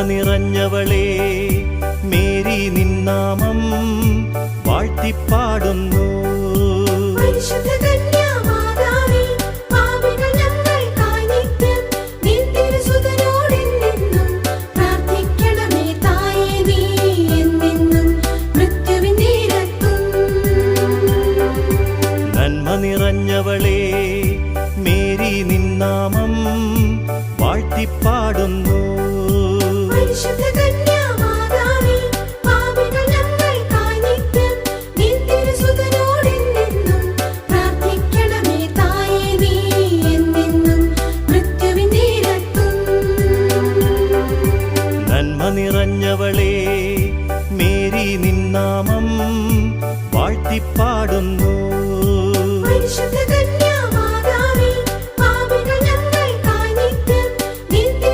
നിറഞ്ഞവളേ, Mary നിന്നാമം വാഴ്ത്തിപ്പാടുന്നു. നിറഞ്ഞവളേ, Mary നിന്നാമം വാഴ്ത്തിപ്പാടുന്നു. നന്മ നിറഞ്ഞവളേ, Mary നിന്നാമം വാഴ്ത്തിപ്പാടുന്നു.